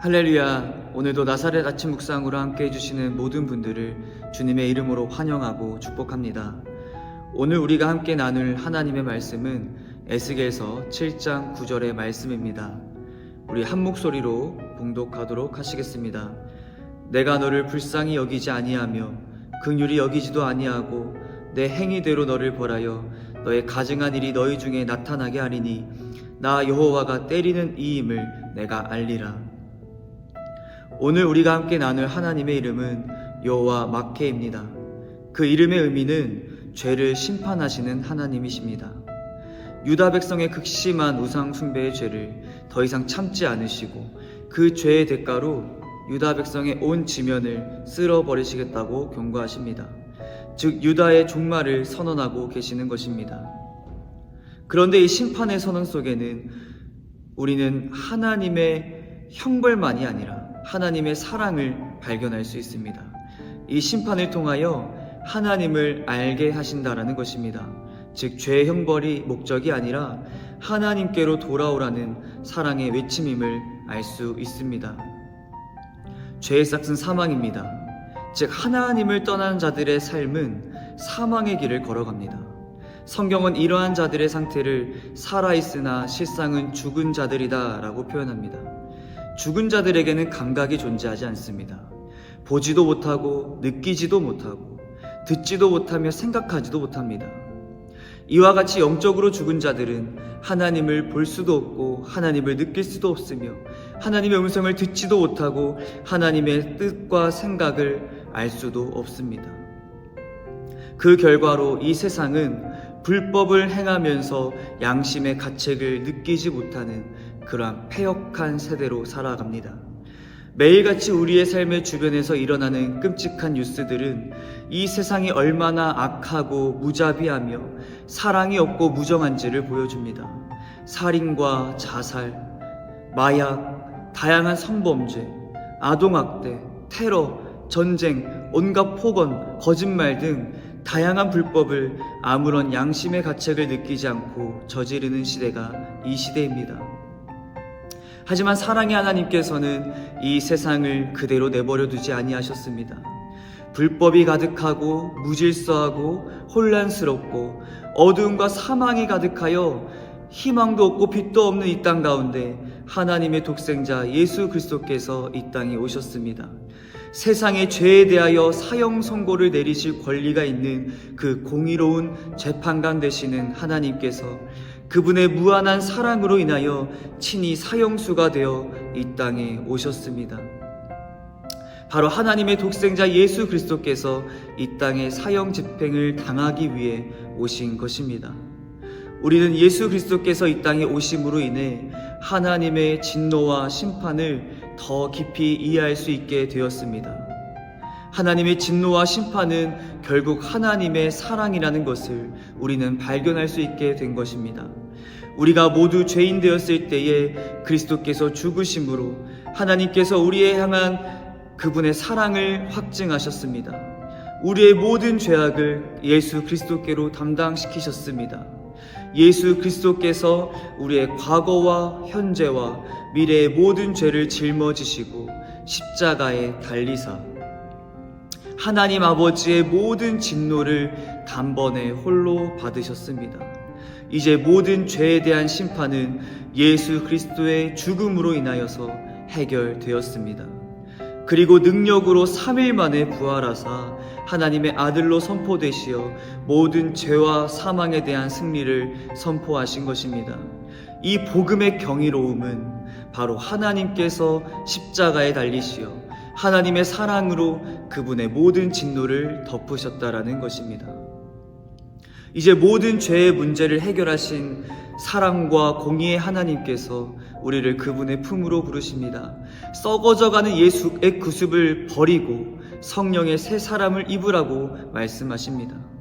할렐루야. 오늘도 나사렛 아침 묵상으로 함께 해주시는 모든 분들을 주님의 이름으로 환영하고 축복합니다. 오늘 우리가 함께 나눌 하나님의 말씀은 에스겔서 7장 9절의 말씀입니다. 우리 한 목소리로 봉독하도록 하시겠습니다. 내가 너를 불쌍히 여기지 아니하며 긍휼히 여기지도 아니하고 내 행위대로 너를 벌하여 너의 가증한 일이 너희 중에 나타나게 하리니 나 여호와가 때리는 이임을 내가 알리라. 오늘 우리가 함께 나눌 하나님의 이름은 여호와 마케입니다. 그 이름의 의미는 죄를 심판하시는 하나님이십니다. 유다 백성의 극심한 우상 숭배의 죄를 더 이상 참지 않으시고 그 죄의 대가로 유다 백성의 온 지면을 쓸어버리시겠다고 경고하십니다. 즉 유다의 종말을 선언하고 계시는 것입니다. 그런데 이 심판의 선언 속에는 우리는 하나님의 형벌만이 아니라 하나님의 사랑을 발견할 수 있습니다. 이 심판을 통하여 하나님을 알게 하신다라는 것입니다. 즉 죄의 형벌이 목적이 아니라 하나님께로 돌아오라는 사랑의 외침임을 알 수 있습니다. 죄의 싹은 사망입니다. 즉 하나님을 떠난 자들의 삶은 사망의 길을 걸어갑니다. 성경은 이러한 자들의 상태를 살아있으나 실상은 죽은 자들이다 라고 표현합니다. 죽은 자들에게는 감각이 존재하지 않습니다. 보지도 못하고 느끼지도 못하고 듣지도 못하며 생각하지도 못합니다. 이와 같이 영적으로 죽은 자들은 하나님을 볼 수도 없고 하나님을 느낄 수도 없으며 하나님의 음성을 듣지도 못하고 하나님의 뜻과 생각을 알 수도 없습니다. 그 결과로 이 세상은 불법을 행하면서 양심의 가책을 느끼지 못하는 그러한 패역한 세대로 살아갑니다. 매일같이 우리의 삶의 주변에서 일어나는 끔찍한 뉴스들은 이 세상이 얼마나 악하고 무자비하며 사랑이 없고 무정한지를 보여줍니다. 살인과 자살, 마약, 다양한 성범죄, 아동학대, 테러, 전쟁, 온갖 폭언, 거짓말 등 다양한 불법을 아무런 양심의 가책을 느끼지 않고 저지르는 시대가 이 시대입니다. 하지만 사랑의 하나님께서는 이 세상을 그대로 내버려 두지 아니하셨습니다. 불법이 가득하고 무질서하고 혼란스럽고 어두움과 사망이 가득하여 희망도 없고 빛도 없는 이 땅 가운데 하나님의 독생자 예수 그리스도께서 이 땅에 오셨습니다. 세상의 죄에 대하여 사형 선고를 내리실 권리가 있는 그 공의로운 재판관 되시는 하나님께서 그분의 무한한 사랑으로 인하여 친히 사형수가 되어 이 땅에 오셨습니다. 바로 하나님의 독생자 예수 그리스도께서 이 땅에 사형 집행을 당하기 위해 오신 것입니다. 우리는 예수 그리스도께서 이 땅에 오심으로 인해 하나님의 진노와 심판을 더 깊이 이해할 수 있게 되었습니다. 하나님의 진노와 심판은 결국 하나님의 사랑이라는 것을 우리는 발견할 수 있게 된 것입니다. 우리가 모두 죄인 되었을 때에 그리스도께서 죽으심으로 하나님께서 우리에 향한 그분의 사랑을 확증하셨습니다. 우리의 모든 죄악을 예수 그리스도께로 담당시키셨습니다. 예수 그리스도께서 우리의 과거와 현재와 미래의 모든 죄를 짊어지시고 십자가에 달리사 하나님 아버지의 모든 진노를 단번에 홀로 받으셨습니다. 이제 모든 죄에 대한 심판은 예수 그리스도의 죽음으로 인하여서 해결되었습니다. 그리고 능력으로 3일 만에 부활하사 하나님의 아들로 선포되시어 모든 죄와 사망에 대한 승리를 선포하신 것입니다. 이 복음의 경이로움은 바로 하나님께서 십자가에 달리시어 하나님의 사랑으로 그분의 모든 진노를 덮으셨다라는 것입니다. 이제 모든 죄의 문제를 해결하신 사랑과 공의의 하나님께서 우리를 그분의 품으로 부르십니다. 썩어져가는 예수의 구습을 버리고 성령의 새 사람을 입으라고 말씀하십니다.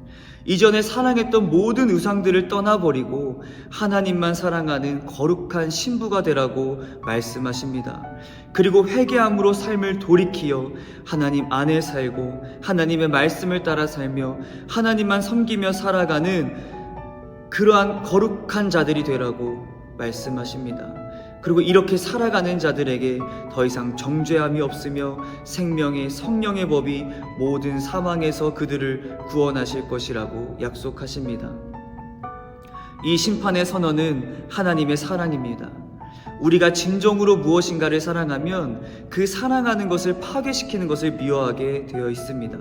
이전에 사랑했던 모든 우상들을 떠나버리고 하나님만 사랑하는 거룩한 신부가 되라고 말씀하십니다. 그리고 회개함으로 삶을 돌이키어 하나님 안에 살고 하나님의 말씀을 따라 살며 하나님만 섬기며 살아가는 그러한 거룩한 자들이 되라고 말씀하십니다. 그리고 이렇게 살아가는 자들에게 더 이상 정죄함이 없으며 생명의 성령의 법이 모든 사망에서 그들을 구원하실 것이라고 약속하십니다. 이 심판의 선언은 하나님의 사랑입니다. 우리가 진정으로 무엇인가를 사랑하면 그 사랑하는 것을 파괴시키는 것을 미워하게 되어 있습니다.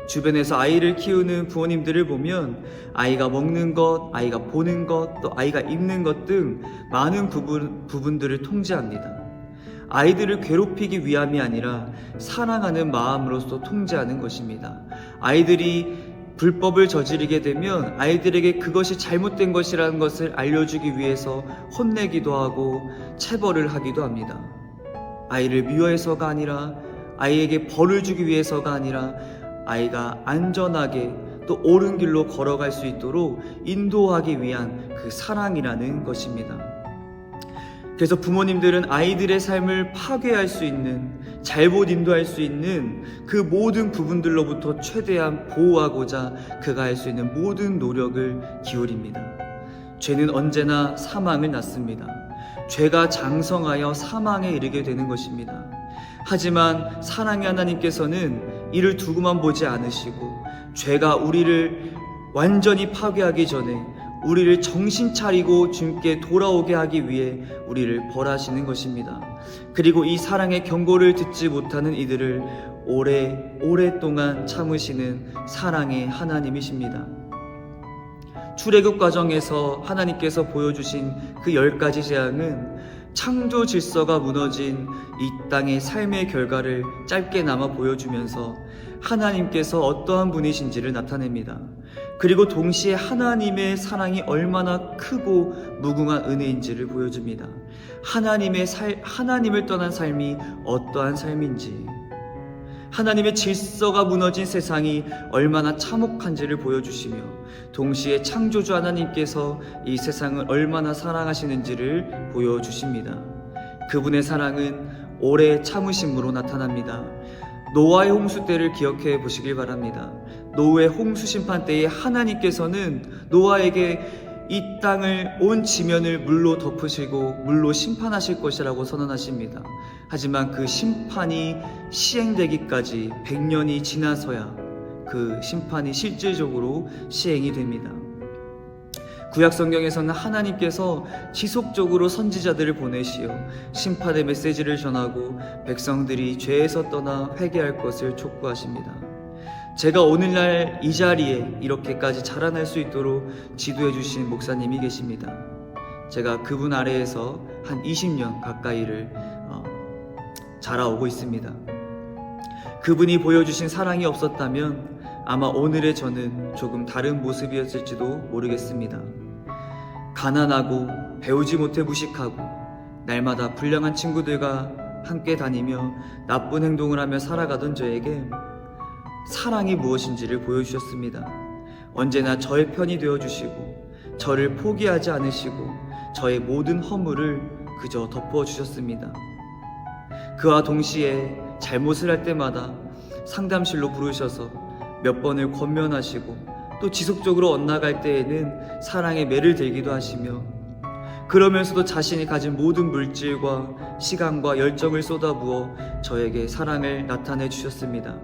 주변에서 아이를 키우는 부모님들을 보면 아이가 먹는 것, 아이가 보는 것, 또 아이가 입는 것 등 많은 부분들을 통제합니다. 아이들을 괴롭히기 위함이 아니라 사랑하는 마음으로서 통제하는 것입니다. 아이들이 불법을 저지르게 되면 아이들에게 그것이 잘못된 것이라는 것을 알려주기 위해서 혼내기도 하고 체벌을 하기도 합니다. 아이를 미워해서가 아니라, 아이에게 벌을 주기 위해서가 아니라 아이가 안전하게 또 옳은 길로 걸어갈 수 있도록 인도하기 위한 그 사랑이라는 것입니다. 그래서 부모님들은 아이들의 삶을 파괴할 수 있는, 잘못 인도할 수 있는 그 모든 부분들로부터 최대한 보호하고자 그가 할 수 있는 모든 노력을 기울입니다. 죄는 언제나 사망을 낳습니다. 죄가 장성하여 사망에 이르게 되는 것입니다. 하지만 사랑의 하나님께서는 이를 두고만 보지 않으시고 죄가 우리를 완전히 파괴하기 전에 우리를 정신 차리고 주님께 돌아오게 하기 위해 우리를 벌하시는 것입니다. 그리고 이 사랑의 경고를 듣지 못하는 이들을 오랫동안 참으시는 사랑의 하나님이십니다. 출애굽 과정에서 하나님께서 보여주신 그 10가지 재앙은 창조 질서가 무너진 이 땅의 삶의 결과를 짧게나마 보여주면서 하나님께서 어떠한 분이신지를 나타냅니다. 그리고 동시에 하나님의 사랑이 얼마나 크고 무궁한 은혜인지를 보여줍니다. 하나님을 떠난 삶이 어떠한 삶인지, 하나님의 질서가 무너진 세상이 얼마나 참혹한지를 보여주시며, 동시에 창조주 하나님께서 이 세상을 얼마나 사랑하시는지를 보여주십니다. 그분의 사랑은 오래 참으심으로 나타납니다. 노아의 홍수 때를 기억해 보시길 바랍니다. 노아의 홍수 심판 때에 하나님께서는 노아에게 이 땅을 온 지면을 물로 덮으시고 물로 심판하실 것이라고 선언하십니다. 하지만 그 심판이 시행되기까지 100년이 지나서야 그 심판이 실질적으로 시행이 됩니다. 구약 성경에서는 하나님께서 지속적으로 선지자들을 보내시어 심판의 메시지를 전하고 백성들이 죄에서 떠나 회개할 것을 촉구하십니다. 제가 오늘날 이 자리에 이렇게까지 자라날 수 있도록 지도해 주신 목사님이 계십니다. 제가 그분 아래에서 한 20년 가까이를 자라오고 있습니다. 그분이 보여주신 사랑이 없었다면 아마 오늘의 저는 조금 다른 모습이었을지도 모르겠습니다. 가난하고 배우지 못해 무식하고 날마다 불량한 친구들과 함께 다니며 나쁜 행동을 하며 살아가던 저에게 사랑이 무엇인지를 보여주셨습니다. 언제나 저의 편이 되어주시고 저를 포기하지 않으시고 저의 모든 허물을 그저 덮어주셨습니다. 그와 동시에 잘못을 할 때마다 상담실로 부르셔서 몇 번을 권면하시고 또 지속적으로 엇나갈 때에는 사랑의 매를 들기도 하시며, 그러면서도 자신이 가진 모든 물질과 시간과 열정을 쏟아부어 저에게 사랑을 나타내 주셨습니다.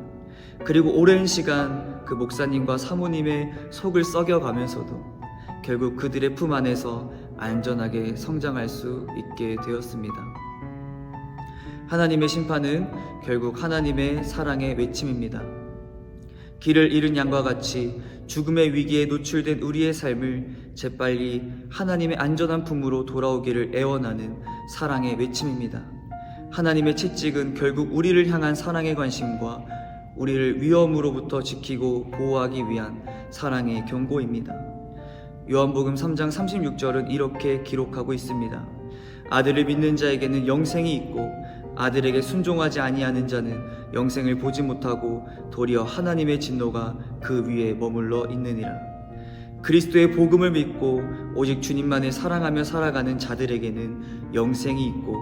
그리고 오랜 시간 그 목사님과 사모님의 속을 썩여가면서도 결국 그들의 품 안에서 안전하게 성장할 수 있게 되었습니다. 하나님의 심판은 결국 하나님의 사랑의 외침입니다. 길을 잃은 양과 같이 죽음의 위기에 노출된 우리의 삶을 재빨리 하나님의 안전한 품으로 돌아오기를 애원하는 사랑의 외침입니다. 하나님의 채찍은 결국 우리를 향한 사랑의 관심과 우리를 위험으로부터 지키고 보호하기 위한 사랑의 경고입니다. 요한복음 3장 36절은 이렇게 기록하고 있습니다. 아들을 믿는 자에게는 영생이 있고 아들에게 순종하지 아니하는 자는 영생을 보지 못하고 도리어 하나님의 진노가 그 위에 머물러 있느니라. 그리스도의 복음을 믿고 오직 주님만을 사랑하며 살아가는 자들에게는 영생이 있고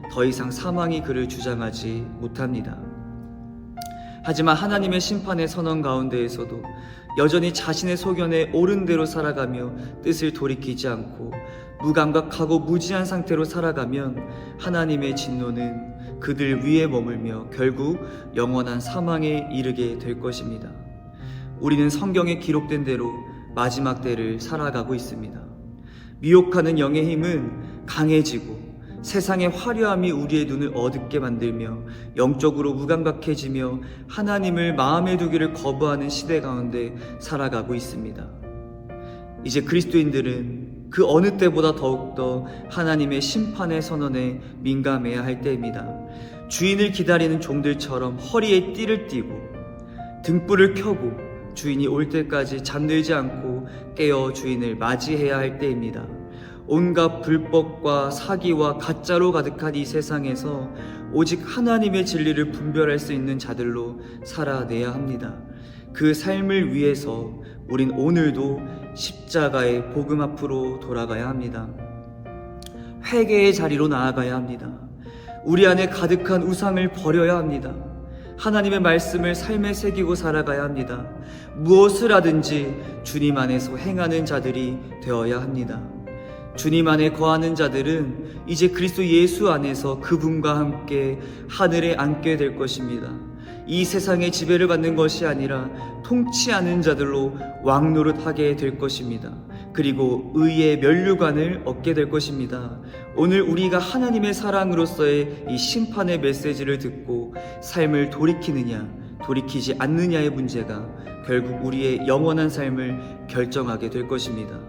더 이상 사망이 그를 주장하지 못합니다. 하지만 하나님의 심판의 선언 가운데에서도 여전히 자신의 소견에 옳은 대로 살아가며 뜻을 돌이키지 않고 무감각하고 무지한 상태로 살아가면 하나님의 진노는 그들 위에 머물며 결국 영원한 사망에 이르게 될 것입니다. 우리는 성경에 기록된 대로 마지막 때를 살아가고 있습니다. 미혹하는 영의 힘은 강해지고 세상의 화려함이 우리의 눈을 어둡게 만들며 영적으로 무감각해지며 하나님을 마음에 두기를 거부하는 시대 가운데 살아가고 있습니다. 이제 그리스도인들은 그 어느 때보다 더욱더 하나님의 심판의 선언에 민감해야 할 때입니다. 주인을 기다리는 종들처럼 허리에 띠를 띠고 등불을 켜고 주인이 올 때까지 잠들지 않고 깨어 주인을 맞이해야 할 때입니다. 온갖 불법과 사기와 가짜로 가득한 이 세상에서 오직 하나님의 진리를 분별할 수 있는 자들로 살아내야 합니다. 그 삶을 위해서 우린 오늘도 십자가의 복음 앞으로 돌아가야 합니다. 회개의 자리로 나아가야 합니다. 우리 안에 가득한 우상을 버려야 합니다. 하나님의 말씀을 삶에 새기고 살아가야 합니다. 무엇을 하든지 주님 안에서 행하는 자들이 되어야 합니다. 주님 안에 거하는 자들은 이제 그리스도 예수 안에서 그분과 함께 하늘에 앉게 될 것입니다. 이 세상의 지배를 받는 것이 아니라 통치하는 자들로 왕노릇하게 될 것입니다. 그리고 의의 면류관을 얻게 될 것입니다. 오늘 우리가 하나님의 사랑으로서의 이 심판의 메시지를 듣고 삶을 돌이키느냐 돌이키지 않느냐의 문제가 결국 우리의 영원한 삶을 결정하게 될 것입니다.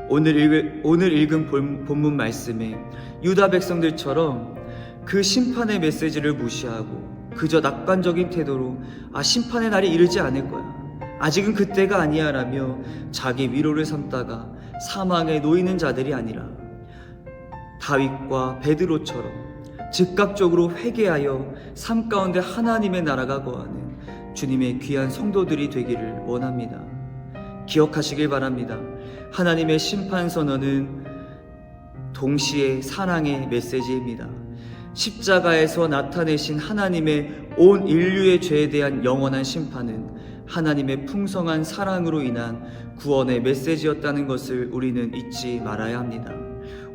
오늘 읽은 본문 말씀에 유다 백성들처럼 그 심판의 메시지를 무시하고 그저 낙관적인 태도로 심판의 날이 이르지 않을 거야, 아직은 그때가 아니야 라며 자기 위로를 삼다가 사망에 놓이는 자들이 아니라 다윗과 베드로처럼 즉각적으로 회개하여 삶 가운데 하나님의 나라가 거하는 주님의 귀한 성도들이 되기를 원합니다. 기억하시길 바랍니다. 하나님의 심판 선언은 동시에 사랑의 메시지입니다. 십자가에서 나타내신 하나님의 온 인류의 죄에 대한 영원한 심판은 하나님의 풍성한 사랑으로 인한 구원의 메시지였다는 것을 우리는 잊지 말아야 합니다.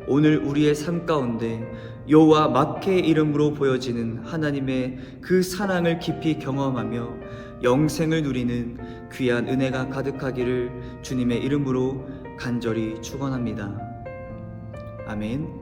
오늘 우리의 삶 가운데 여호와 마케의 이름으로 보여지는 하나님의 그 사랑을 깊이 경험하며 영생을 누리는 귀한 은혜가 가득하기를 주님의 이름으로 간절히 축원합니다. 아멘.